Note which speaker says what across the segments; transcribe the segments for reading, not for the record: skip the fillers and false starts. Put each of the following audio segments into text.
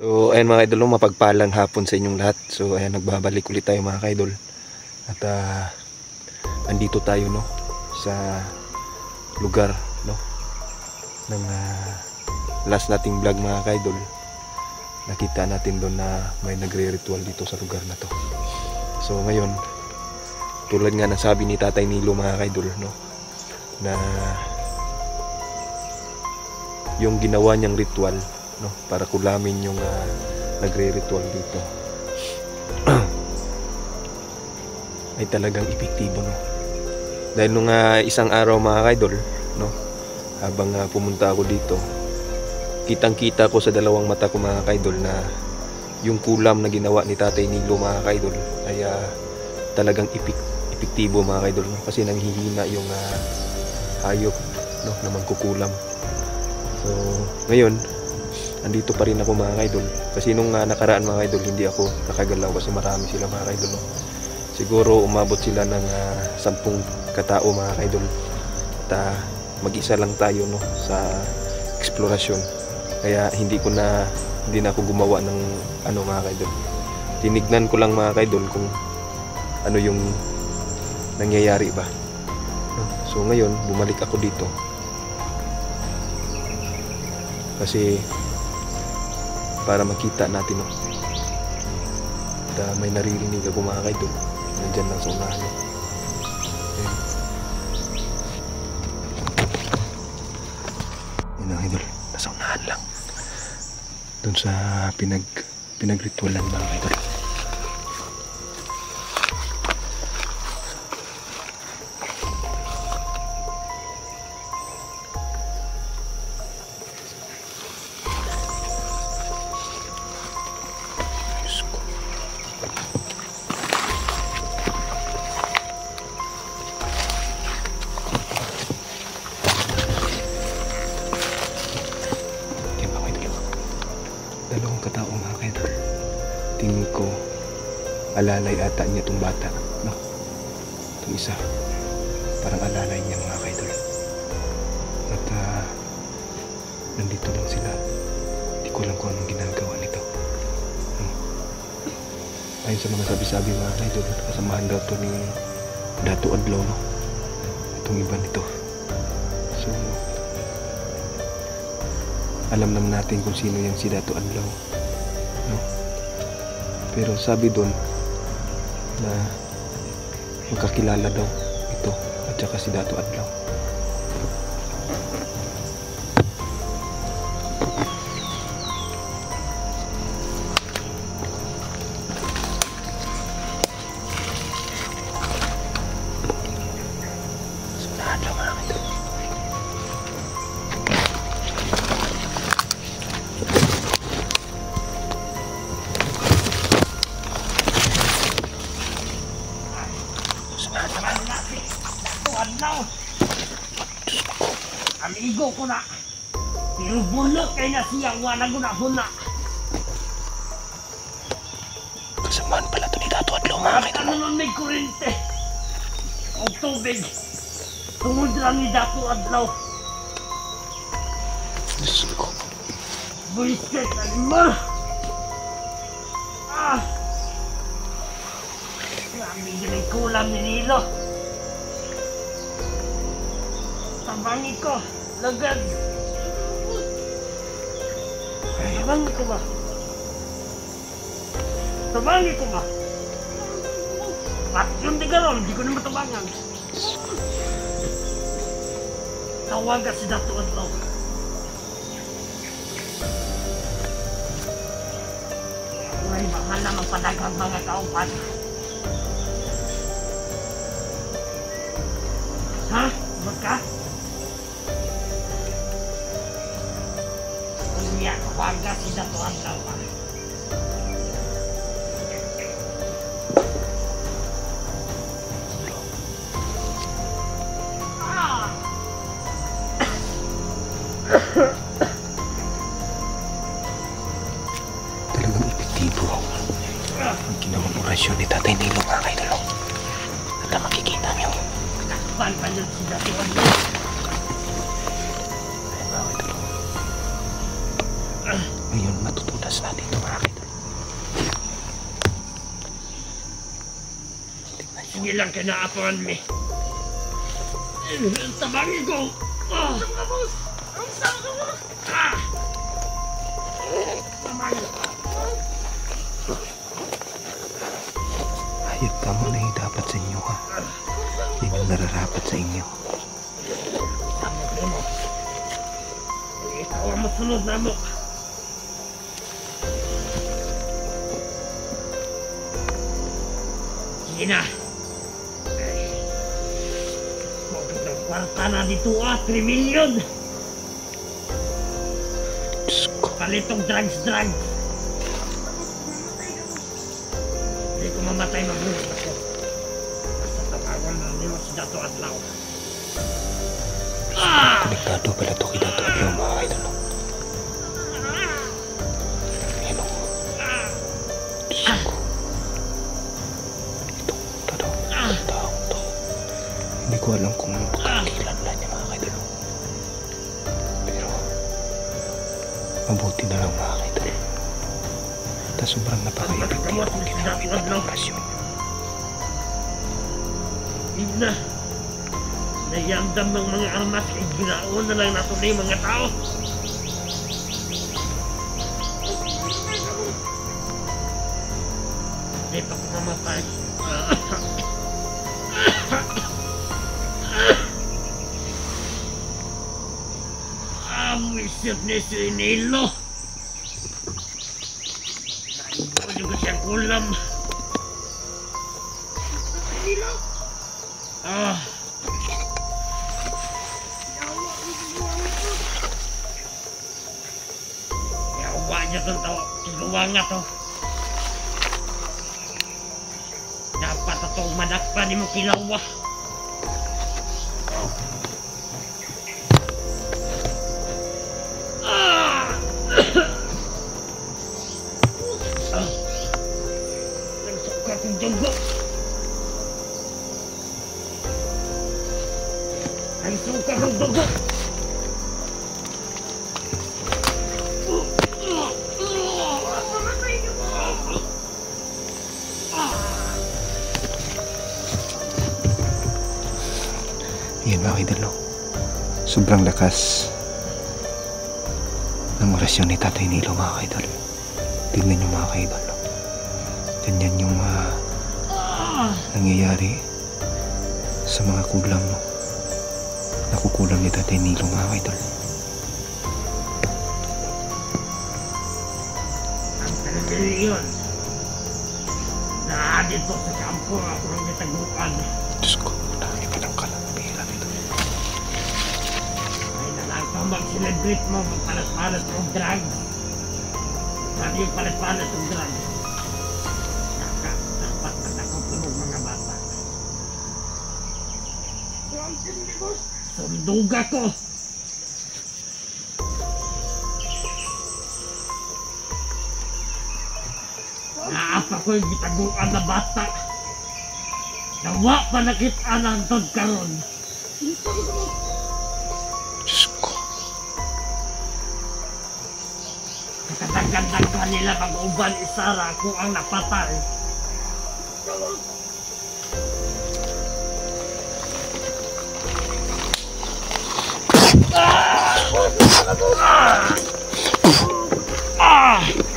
Speaker 1: So ayan mga idol, mapagpalang hapon sa inyong lahat. So ayan, nagbabalik ulit tayo mga idol. At andito tayo no sa lugar no ng last nating vlog mga idol. Nakita natin doon na may nagre-ritual dito sa lugar na to. So ngayon, tulad nga ng sabi ni Tatay Nilo mga idol no, na yung ginawa niyang ritual no para kulamin yung nagre-ritual dito ay talagang epektibo no. Dahil nung isang araw mga idol no, habang pumunta ako dito, kitang-kita ko sa dalawang mata ko mga idol na yung kulam na ginawa ni Tatay Nilo mga idol ay talagang epektibo mga idol no, kasi nanghihina yung hayop no na magkukulam. So ngayon andito pa rin ako mga idol, kasi nung nakaraan mga idol hindi ako nakagalaw kasi marami sila mga idol no. Siguro umabot sila ng 10 katao mga idol. At mag-isa lang tayo no sa eksplorasyon, kaya hindi na ako gumawa ng ano mga idol. Tinignan ko lang mga idol kung ano yung nangyayari ba no? So ngayon bumalik ako dito kasi para makita natin no. At may naririnig ako mga idol, nandyan lang sa unahan no. Yun ang idol, nasa unahan lang dun sa pinagritualan mga idol. Dalawang katao mga idol. Tingin ko alalay ata niya itong bata no? Itong isa parang alalay niya mga idol. At nandito lang sila. Hindi ko alam kung anong ginagawa nito no? Ayon sa mga sabi-sabi mga idol, kasamahan daw to ni Dato Adlaw no? Itong iba nito. So alam naman natin kung sino yung si Dato Adlaw no? Pero sabi doon na magkakilala daw ito at saka si Dato Adlaw. Sunahan lang mga ito.
Speaker 2: Amigo ko na. Pero bulok kay na siya wala ko na huna.
Speaker 1: Kasamaan pala to ni Dato Adlaw mga idol.
Speaker 2: Ano naman may kurente o tubig tungod lang ni Dato Adlaw.
Speaker 1: Diyos ko.
Speaker 2: Bulisit animal. Grabe galing kulam ni Nilo. Tabangi ko, lagad. Tabangi ko ba? Tabangi ko ba? At yung tigaron, di ko na matabangan. Tawag ka si Dato Adlaw. May mahal na magpadagang mga kaupan. Ha? Baka? Umiyak tawag ka si Dato Adlaw.
Speaker 1: epektibo ang ginawang orasyon ni Tatay Nilo mga kaidol. At makikita niyo.
Speaker 2: Pan pa yun si Datuan.
Speaker 1: Ayan mga kaidol. Ngayon matutunas natin ito mga kaidol.
Speaker 2: Sige lang kinaaparan mi. Tabangin ko!
Speaker 1: Hayop tama na yung dapat sa inyo ha. Yan yung nararapat sa inyo.
Speaker 2: Ikaw ang masunod na mo. Sige na. Kwarta na dito 3 million.
Speaker 1: Diyos ko.
Speaker 2: Palitong drugs. Hindi ko mamatay mabuhay ako. Basta tapawan na nila si Dato Adlaw.
Speaker 1: Konektado pala ito kay Dato Adlaw mga kaidol. Ayan o. Diyos ko. Itong taong to. Hindi ko alam kung pagkakilanlan niya mga kaidol. Pero mabuti na lang mga kaidol. At sobrang napaka-epektibo ang ginamit na ng orasyon.
Speaker 2: Hindi na. Nayamdam ng mga armas ay ginaon na lang nato na yung mga tao. Hindi pa ko mamatay. Wisip ni si Nilo. Naibo juga siyang kulam. Nilo? Yawa niya itong sigawa nga to. Dapat itong madakpan ni mo kilawa. Nagsuka kong dugo. Nagsuka kong dugo.
Speaker 1: Yan mga kaidol. Sobrang lakas ng orasyon ni Tatay Nilo mga kaidol. Tingnan nyo mga kaidol. Ganyan yung nangyayari sa mga kulam nakukulam ni Tatay Nilo mga kaidol.
Speaker 2: Ang telebilyon na dito sa kampo ako ang nitaguan.
Speaker 1: Diyos ko, dami pa ng kalampilan ito.
Speaker 2: Ay nalang pa mag-celebrate mo magpalas-palas ng drug. Sabi yung palas-palas ng drug. Dapat natakot ng mga bata. Sundog ako. Naapa ko yung gitaguan na bata. Nawa pa nakita ng tod karon.
Speaker 1: Diyos ko.
Speaker 2: Kadagan-dagan nila mag-uban isara ko ang napatay.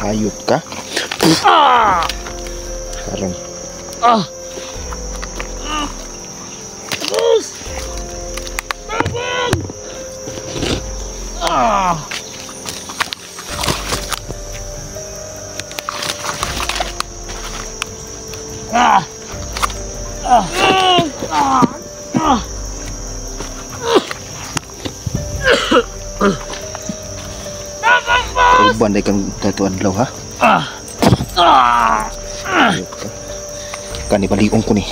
Speaker 1: Hayop ka? Parang
Speaker 2: Boss! Babang!
Speaker 1: Banday kang Dato Adlaw ha? Hayop ka. Kanibaliong ko ni.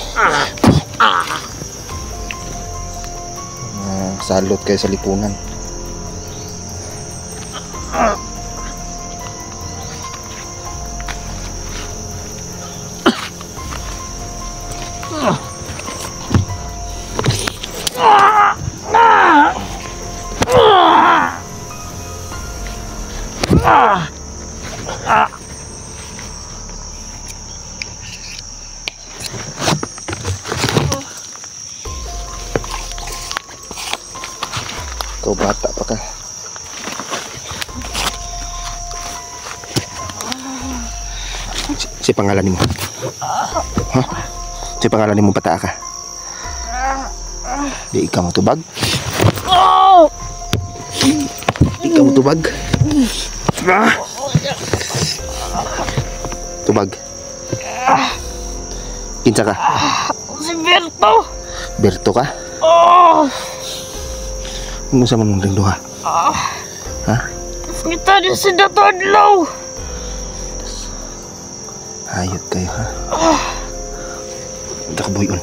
Speaker 1: Salot kayo sa lipunan. Ikaw bata pa ka. Si pangalan mo? Ha? Si pangalan mo bata ka? Di ikaw matubag? Ikaw matubag? Tubag? Kinsa ka?
Speaker 3: Si Berto.
Speaker 1: Berto ka? Ano sa mga ring duha? Ha?
Speaker 3: Kita niya si Dato Adlaw.
Speaker 1: Hayot kayo ha? Ito ka boy on.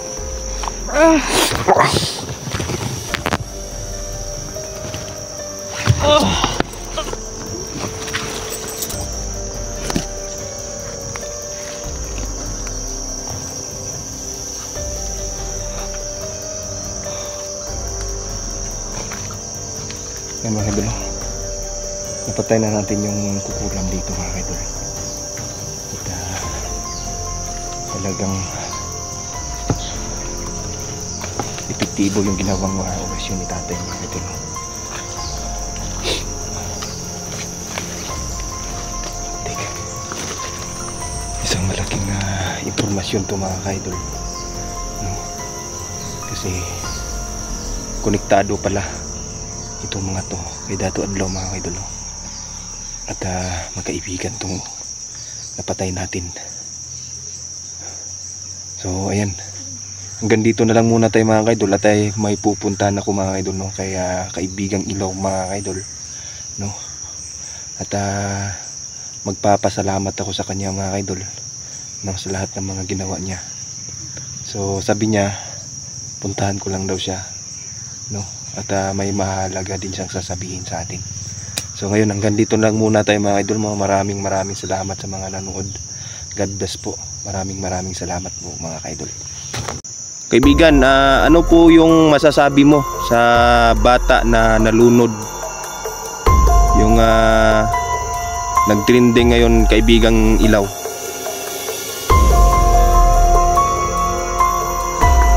Speaker 1: Yan mga idol, napatay na natin yung kukulam dito mga idol. At talagang epektibo yung ginawang orasyon ni tatay mga idol. Teka, isang malaking impormasyon to mga idol, kasi konektado pala itong mga to kay Dato Adlaw mga idol, at magkaibigan tong napatay natin. So ayan, hanggang dito na lang muna tayo mga idol, at ay may pupuntahan ako mga idol, no, kay kaibigang Ilaw mga idol, no, at magpapasalamat ako sa kanya mga idol, no, sa lahat ng mga ginawa niya. So sabi niya puntahan ko lang daw siya, no, at may mahalaga din siyang sasabihin sa atin. So ngayon hanggang dito lang muna tayo mga idol. Maraming salamat sa mga nanood. God bless po. Maraming salamat po mga idol. Kaibigan, ano po yung masasabi mo sa bata na nalunod, yung nagtrending ngayon, kaibigang Ilaw?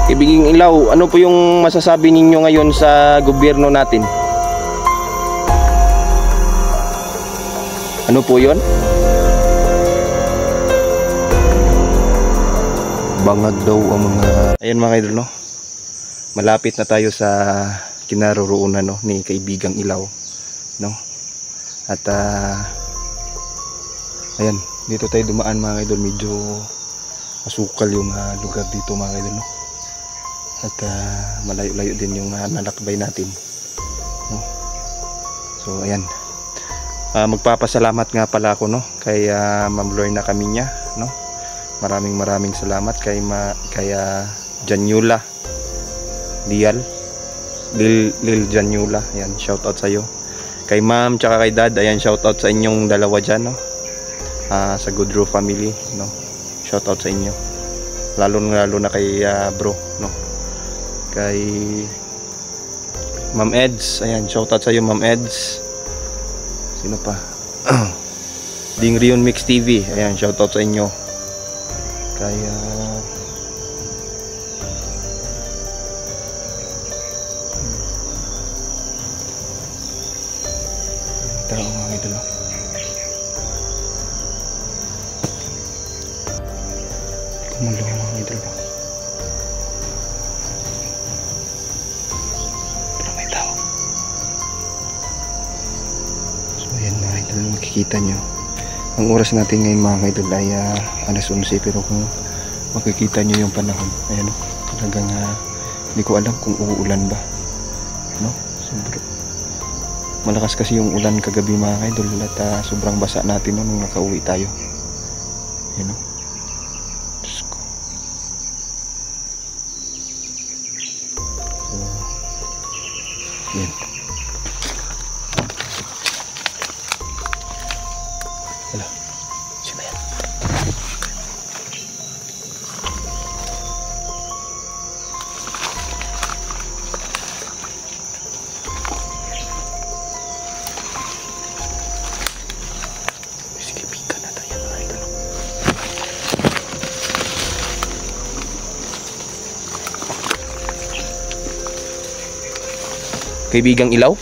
Speaker 1: Kaibigang Ilaw, ano po yung masasabi ninyo ngayon sa gobyerno natin? Ano po yun? Bangag daw ang mga... Ayan mga idol, no? Malapit na tayo sa kinaroroonan, no, ni kaibigang Ilaw, no? At ayan, dito tayo dumaan mga idol. Medyo masukal yung lugar dito mga idol, no? At malayo-layo din yung nalakbay natin, no? So ayan, magpapasalamat nga pala ako, no, kay Ma'am Lorna Camiña, no? Maraming salamat kay Janyula Lil Janyula. Ayan, shout out sa iyo. Kay Ma'am tsaka kay Dad, ayan, shout out sa inyong dalawa dyan, no? Sa Goodrow family, no? Shout out sa inyo. Lalo na kay bro, no? Kay Ma'am Eds, ayan, shoutout sa iyo Ma'am Eds. Sino pa? Ding Rion Mix TV, ayan, shoutout sa inyo. Kaya tao mga idol, kumalo mga idol. Makikita nyo ang oras natin ngayon mga idol ay alas 11, pero kung makikita nyo yung panahon, ayan, talagang hindi ko alam kung uulan ba, no? Malakas kasi yung ulan kagabi mga idol, at sobrang basa natin nung nakauwi tayo, ayan, no? Diyos ko. So, yan. Wala. Sino yan? Sige, pikat. Kaibigang Ilaw?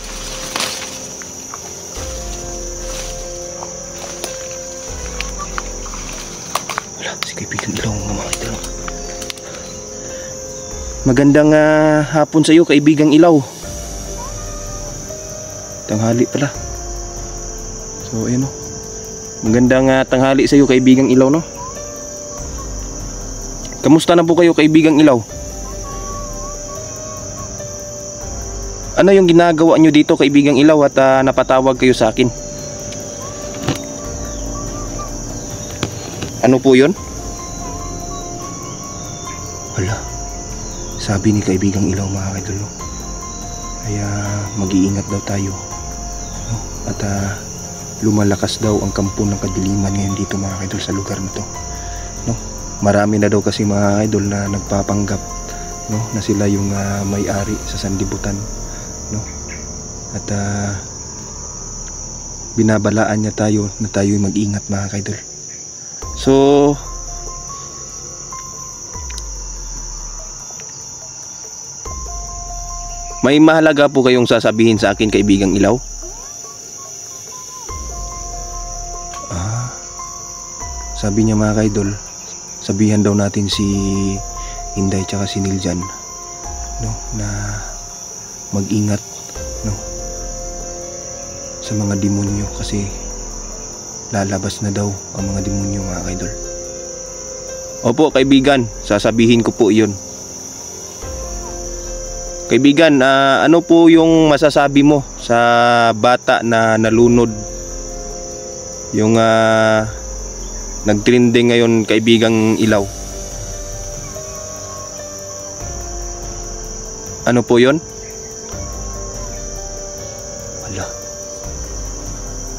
Speaker 1: Wala, si Kaibigang Ilaw mga idol. Magandang hapon sa iyo, Kaibigang Ilaw. Tanghali pala. So ayun o. Magandang tanghali sa iyo, Kaibigang Ilaw, no? Kamusta na po kayo, Kaibigang Ilaw? Ano yung ginagawa nyo dito, Kaibigang Ilaw, at napatawag kayo sa akin? Ano po yun? Hala, sabi ni Kaibigang Ilaw mga kaidol, no? Kaya mag-iingat daw tayo, no? At lumalakas daw ang kampo ng kadiliman ngayon dito mga kaidol sa lugar na to, no? Marami na daw kasi mga idol na nagpapanggap, no, na sila yung may-ari sa sanlibutan, no? At binabalaan niya tayo na tayo'y mag-ingat mga idol. So may mahalaga po kayong sasabihin sa akin, Kaibigang Ilaw? Sabi niya mga idol, sabihan daw natin si Inday tsaka si Niljan, no, na mag-ingat, no, sa mga demonyo kasi lalabas na daw ang mga demonyo mga idol. Opo kaibigan, sasabihin ko po iyon. Kaibigan, ano po yung masasabi mo sa bata na nalunod, yung nagtrending ngayon, Kaibigang Ilaw? Ano po yon? Wala.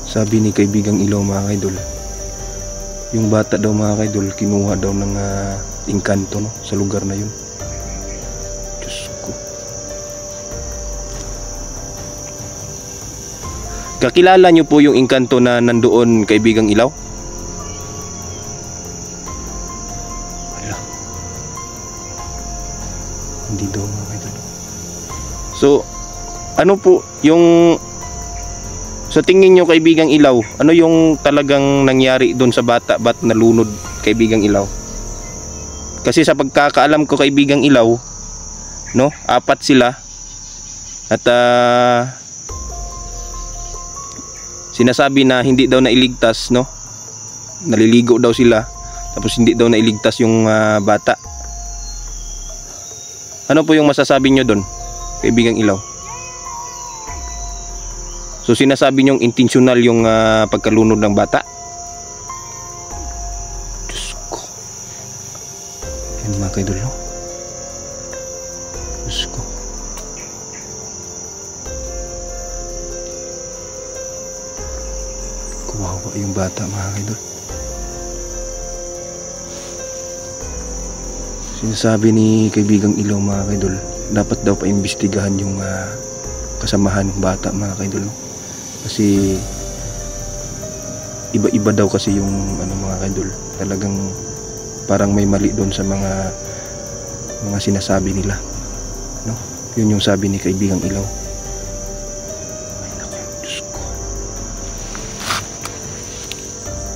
Speaker 1: Sabi ni Kaibigang Ilaw mga idol, yung bata daw mga idol kinuha daw ng engkanto, no, sa lugar na yun. Diyos ko. Kakilala nyo po yung engkanto na nandoon, Kaibigang Ilaw? Hindi daw mga idol. So ano po yung sa tingin nyo, Kaibigang Ilaw, ano yung talagang nangyari doon sa bata, ba't nalunod, Kaibigang Ilaw? Kasi sa pagkakaalam ko, Kaibigang Ilaw, no, 4 sila at sinasabi na hindi daw nailigtas, no, naliligo daw sila tapos hindi daw nailigtas yung bata. Ano po yung masasabi nyo doon, Kaibigang Ilaw? So sinasabi nyong intentional yung pagkalunod ng bata? Diyos ko. Yan mga kaidol, no? Diyos ko. Kawawa yung bata mga kaidol. Sinasabi ni Kaibigang Ilaw mga kaidol, dapat daw paimbestigahan yung kasamahan ng bata mga kaidol, no? Kasi iba-iba daw kasi yung mga kaidol, talagang parang may mali doon sa mga sinasabi nila, no? Yun yung sabi ni Kaibigang Ilaw. Ay naku, Diyos ko.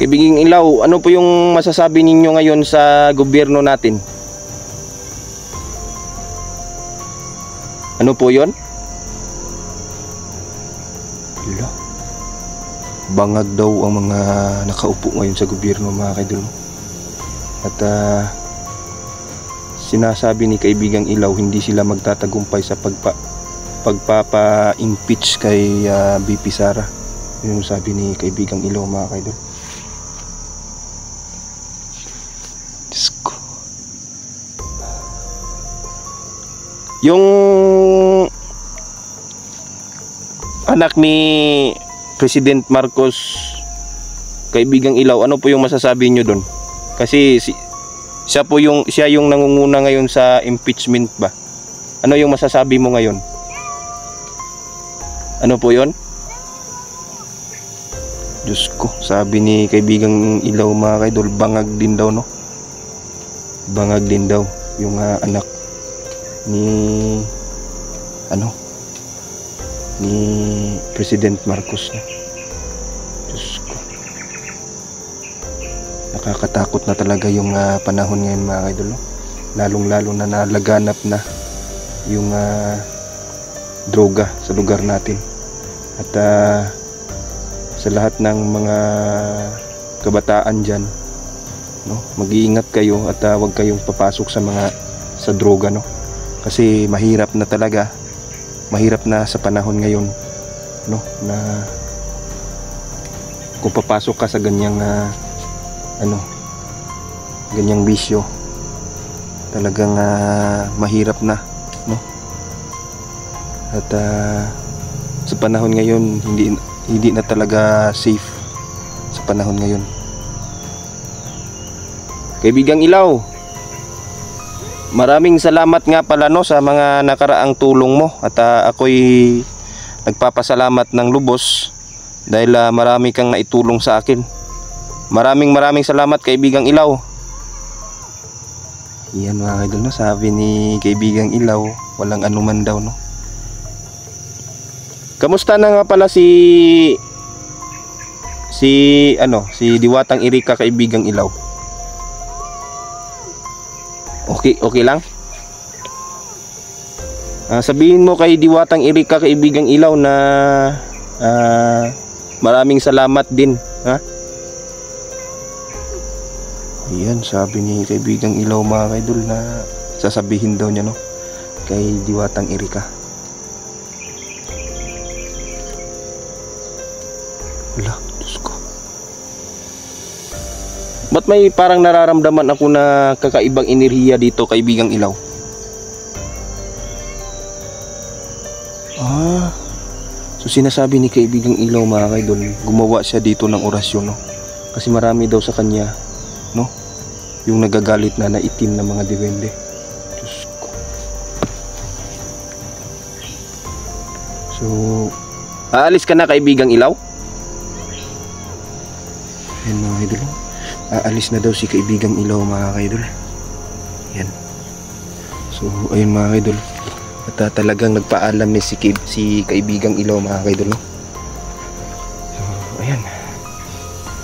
Speaker 1: Kaibigang Ilaw, ano po yung masasabi ninyo ngayon sa gobyerno natin? Ano po yon? Wala. Bangag daw ang mga nakaupo ngayon sa gobyerno mga kaidol. At sinasabi ni Kaibigang Ilaw, hindi sila magtatagumpay sa pagpapa-impeach kay BP Sara. Yun yung sabi ni Kaibigang Ilaw mga kaidol. Diyos ko. Yung anak ni President Marcos, Kaibigang Ilaw, ano po yung masasabi nyo doon? Kasi siya yung nangunguna ngayon sa impeachment ba? Ano yung masasabi mo ngayon? Ano po yon? Diyos ko, sabi ni Kaibigang Ilaw mga kaidol, bangag din daw, no? Bangag din daw yung anak ni ni President Marcos, no? Diyos ko. Nakakatakot na talaga yung panahon ngayon mga idol, no? Lalong-lalo na nalaganap na yung droga sa lugar natin. At sa lahat ng mga kabataan dyan, no, mag-iingat kayo at huwag kayong papasok sa droga, no? Kasi mahirap na talaga, mahirap na sa panahon ngayon, no, na kung papasok ka sa ganyang ganyang bisyo, talagang mahirap na, no? At sa panahon ngayon hindi na talaga safe sa panahon ngayon. Kaibigang Ilaw, maraming salamat nga pala, no, sa mga nakaraang tulong mo. At ako'y nagpapasalamat ng lubos dahil marami kang naitulong sa akin. Maraming salamat, Kaibigang Ilaw. Yan mga idol, no, sabi ni Kaibigang Ilaw, walang anuman daw, no. Kamusta na nga pala si Diwatang Erika, Kaibigang Ilaw? Okay lang? Sabihin mo kay Diwatang Erika, Kaibigang Ilaw, na maraming salamat din, ha? Ayan, sabi ni Kaibigang Ilaw mga idol na sasabihin daw niya, no, kay Diwatang Erika. Wala, Diyos ko. Ba't may parang nararamdaman ako na kakaibang enerhiya dito, Kaibigang Ilaw? So sinasabi ni Kaibigang Ilaw mga idol, gumawa siya dito ng orasyon, no? Kasi marami daw sa kanya, no, yung nagagalit na itim na mga diwende. Diyos ko. So aalis ka na, Kaibigang Ilaw? Ayan mga idol, aalis na daw si Kaibigang Ilaw mga idol. Yan. So ayun mga idol, at talagang nagpaalam ni si Kaibigang Ilaw mga idol, no? So ayan,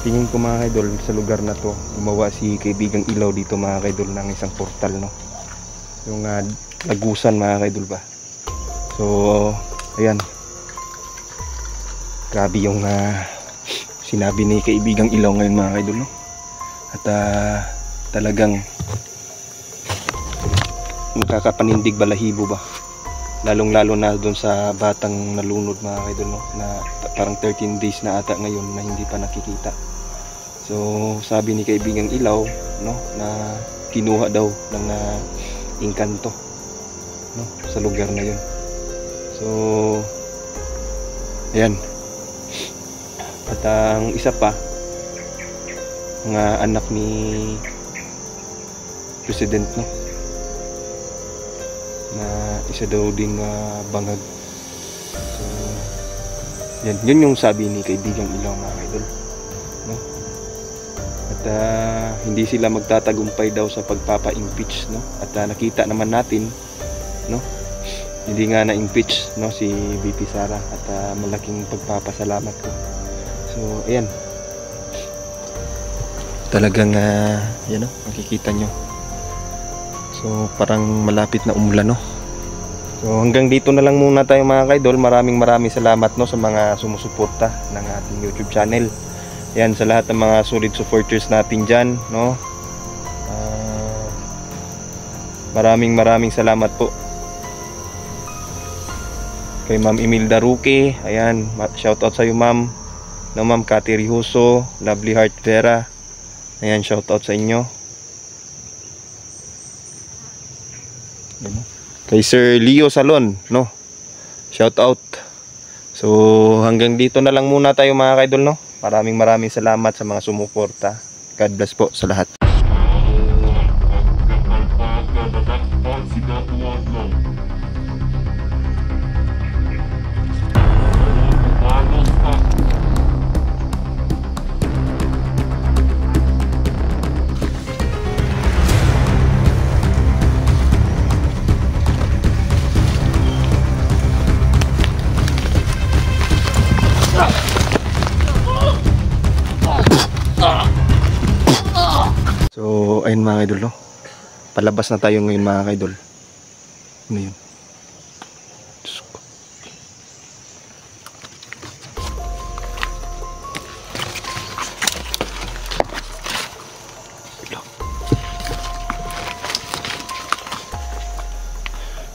Speaker 1: tingin ko mga idol, sa lugar na to gumawa si Kaibigang Ilaw dito mga idol ng isang portal, no? Yung lagusan mga idol ba. So ayan, grabe yung sinabi ni Kaibigang Ilaw ngayon mga idol, no? At talagang nakakapanindig balahibo ba, lalong-lalo na doon sa batang nalunod mga idol, no, na parang 13 days na ata ngayon na hindi pa nakikita. So sabi ni Kaibigang Ilaw, no, na kinuha daw ng engkanto, no, sa lugar na yun. So ayan. At ang isa pa, mga anak ni President, no, na isa daw ding bangag. So yan yung sabi ni Kaibigang Ilaw mga idol, no? At hindi sila magtatagumpay daw sa pagpapa-impeach, no? At nakita naman natin, no, hindi nga na-impeach, no, si VP Sara. At malaking pagpapasalamat ko. So ayan, talagang yan, no, makikita nyo. So parang malapit na umulan, no. So hanggang dito na lang muna tayo mga kaidol. Maraming salamat, no, sa mga sumusuporta ng ating YouTube channel. Yan, sa lahat ng mga solid supporters natin dyan, no. Maraming salamat po. Kay Ma'am Imelda Ruque, ayan, shoutout sa iyo ma'am. No, Ma'am Cathy Rihuso, Lovely Heart Vera, ayan, shoutout sa inyo. Kay Sir Leo Salon, no, shoutout. So hanggang dito na lang muna tayo mga kaidol, no. Maraming salamat sa mga sumuporta. God bless po sa lahat. ayun mga idol, no? Palabas na tayo ngayon mga idol. Ano yun? Diyos ko.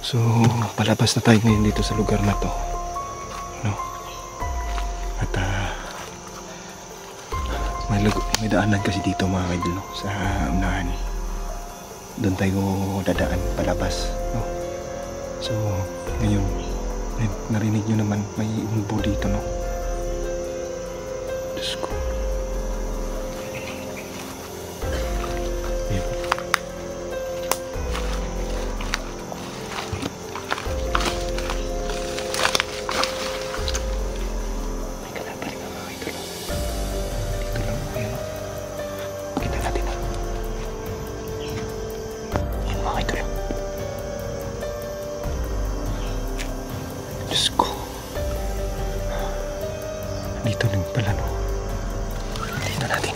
Speaker 1: So, palabas na tayo ngayon dito sa lugar na to. No? At may daanan kasi dito mga idol, no? Sa unahan. Doon tayo dadaan palabas, no? So, ngayon narinig nyo naman may umbo dito, no? Diyos ko. Ayun. May kalaban na mga idol. Dito lang, ayun, no? Kita natin, no? Ayun mga idol. Diyos ko. Dito lang pala, no? Dito natin.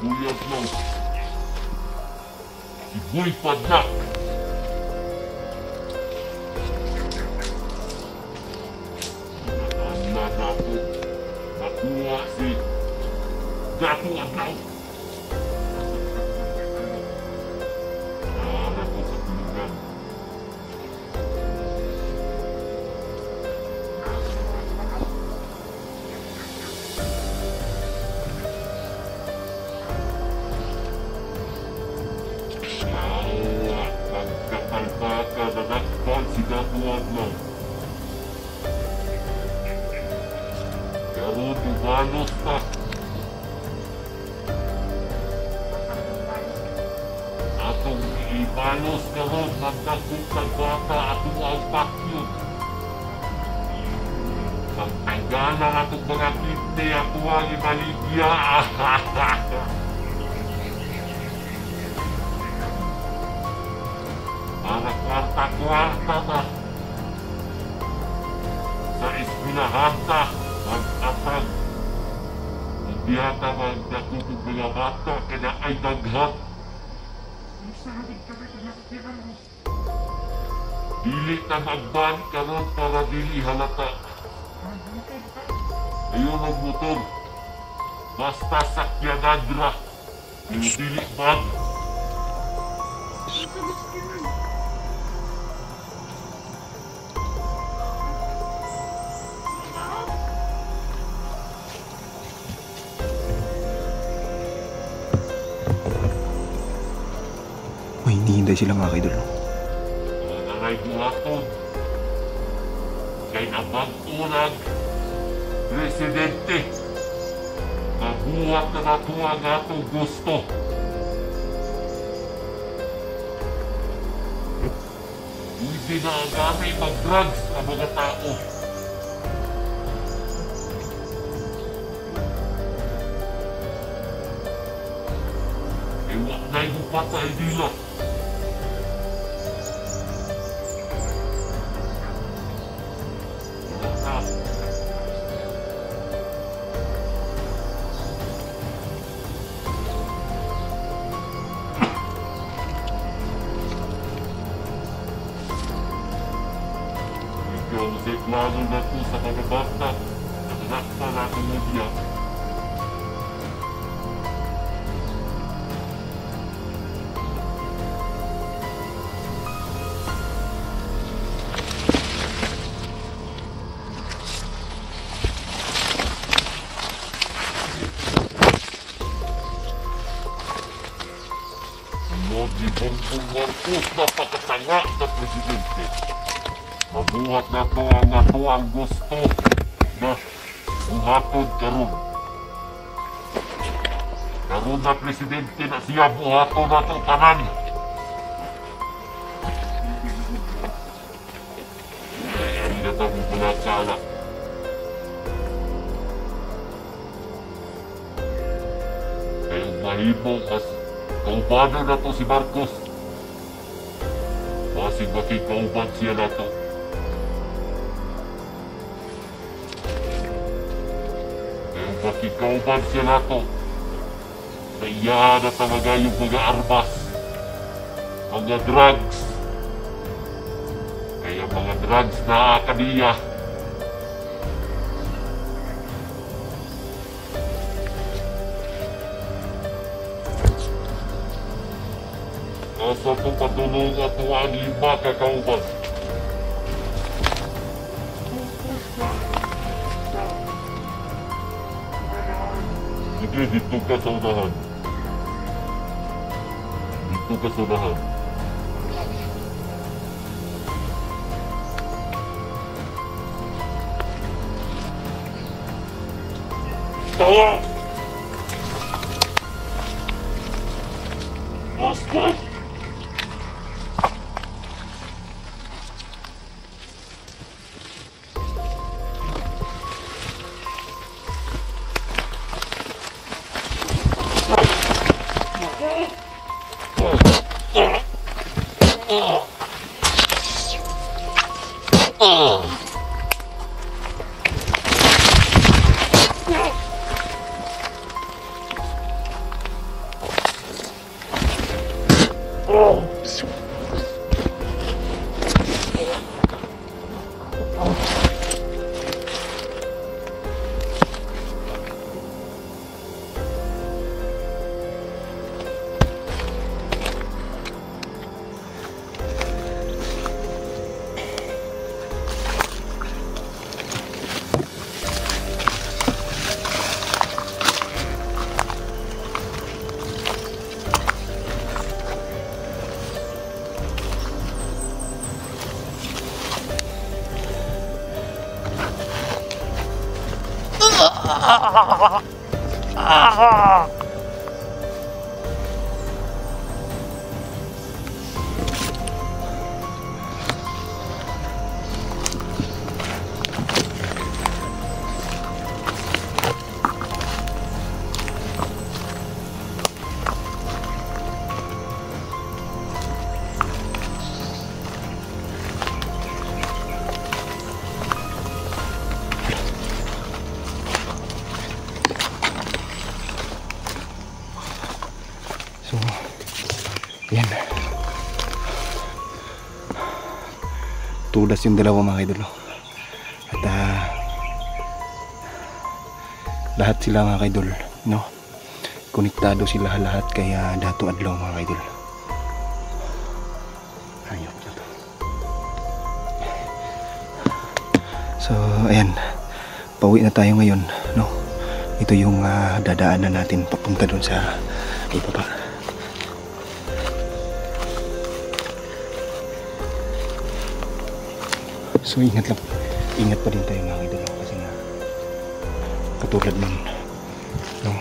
Speaker 2: Buyag mo. Ibuy padak. Anak ako. Nakuha si Dato Adlaw. Anak ko sa tulugan. Si Dato Adlaw. Pero dumalos na. Atong ibalos karon magdakot ng bata atong ang pakyod. Pagtanggal ang atong mga kinte ako ang imaligya. Para kwarta-kwarta na. Sa eskwelahan ta, mag-atag. Hindi hata magdakutog mga bata, kaya ay daghat. Dili na magban karon para dili halata. Ayun ang motor. Basta sakyanan dra. Dili bag.
Speaker 1: May hinihintay sila mga kaidol.
Speaker 2: Nanay buhaton. Kay nabag-unag. Presidente. Mabuhat na natuwa nga itong gusto. Hindi na agami mag-drugs ang mga tao. Iwak na yung patay nila. Lalo na po sa mga bata na nakita natin mo diya. buhat na to ang ato ang gusto na buhaton karon. Karon na presidente na siya, buhaton na to tanan. Hindi na tayo pala. Kaya mahimo kas kaubano na to si Marcos. Masig makikauban siya na to. Kaya makikauban siya na to. Kaya na talaga yung mga armas, mga drugs. Kaya mga drugs na kaniya. Asa itong patulong at ang lima kakauban. Sige, dito ka sa unahan. Dito ka sa unahan. Tawa! Basta!
Speaker 1: So, yan. Tulas yung dalawa mga idol. At lahat sila mga idol, no? Konektado sila lahat kaya dato adlaw mga idol. Hayop na to. So, ayan. Pauwi na tayo ngayon, no? Ito yung dadaanan natin papunta dun sa ibaba. So ingat lang, ingat pa din tayo mga idol kasi nga katulad nun, no?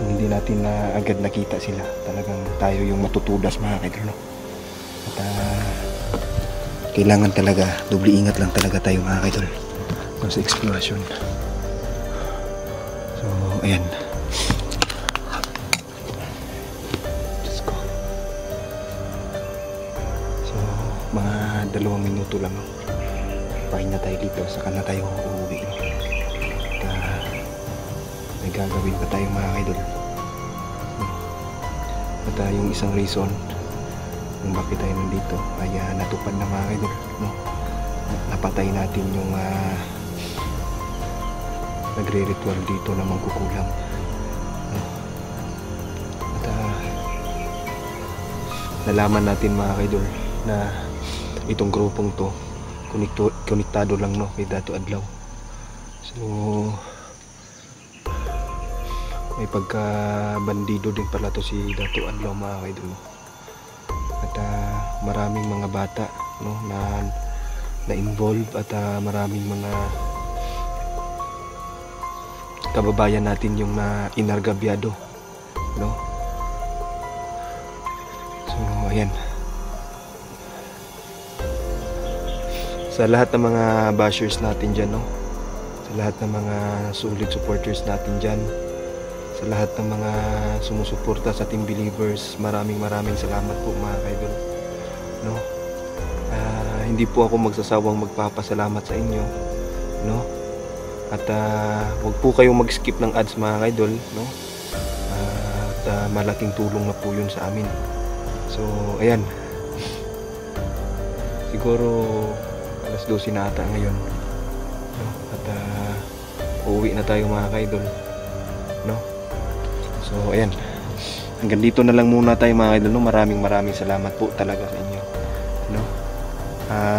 Speaker 1: Kung hindi natin na agad nakita sila, talagang tayo yung matutudas mga idol, no? At kailangan talaga, doble ingat lang talaga tayo mga idol sa exploration. So ayan, let's go. So mga 2 minuto lang, no? Pahinga tayo dito, saka na tayo uuwi, no? At may gagawin pa tayo mga idol, no? At yung isang reason kung bakit tayo nandito ay natupad na mga idol, no? Napatay natin yung nagre-ritual dito na mangkukulam, no? At nalaman natin mga idol na itong grupong to konektado lang, no, kay Dato Adlaw. So may pagka bandido din pala to si Dato Adlaw mga idol, no? At maraming mga bata, no, na na involved at maraming mga kababayan natin yung na inargabyado, no? So ayan, sa lahat ng mga bashers natin dyan, no? Sa lahat ng mga solid supporters natin dyan, sa lahat ng mga sumusuporta sa Team Believers, maraming salamat po mga kaidol, no? Hindi po ako magsasawang magpapasalamat sa inyo, no? At wag po kayong mag-skip ng ads mga kaidol, no? At malaking tulong na po yun sa amin. So ayan, siguro alas 12 na ata ngayon, no? At uuwi na tayo mga kaidol, no? So ayan, hanggang dito na lang muna tayo mga kaidol, no? Maraming salamat po talaga sa inyo, no?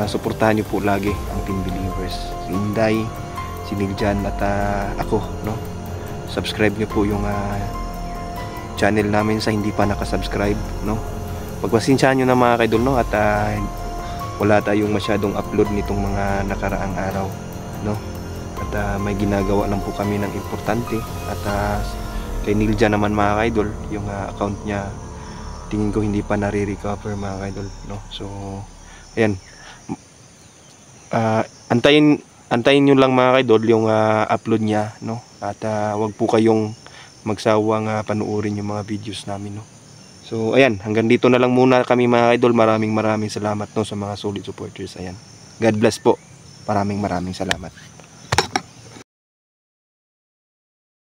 Speaker 1: Suportahan niyo po lagi ang Team Believers, si Inday, si Niljan at ako, no? Subscribe niyo po yung channel namin sa hindi pa nakasubscribe, no? Pagpasensyahan niyo na mga kaidol, no? At wala tayong masyadong upload nitong mga nakaraang araw, no? At may ginagawa lang po kami ng importante. At kay Niljan naman mga kaidol, yung account niya tingin ko hindi pa nare-recover mga kaidol, no? So ayan, antayin nyo lang mga kaidol yung upload niya, no? At wag po kayong magsawang panuorin yung mga videos namin, no? So ayan, hanggang dito na lang muna kami mga kaidol. Maraming salamat, no, sa mga solid supporters. Ayan, God bless po, maraming salamat.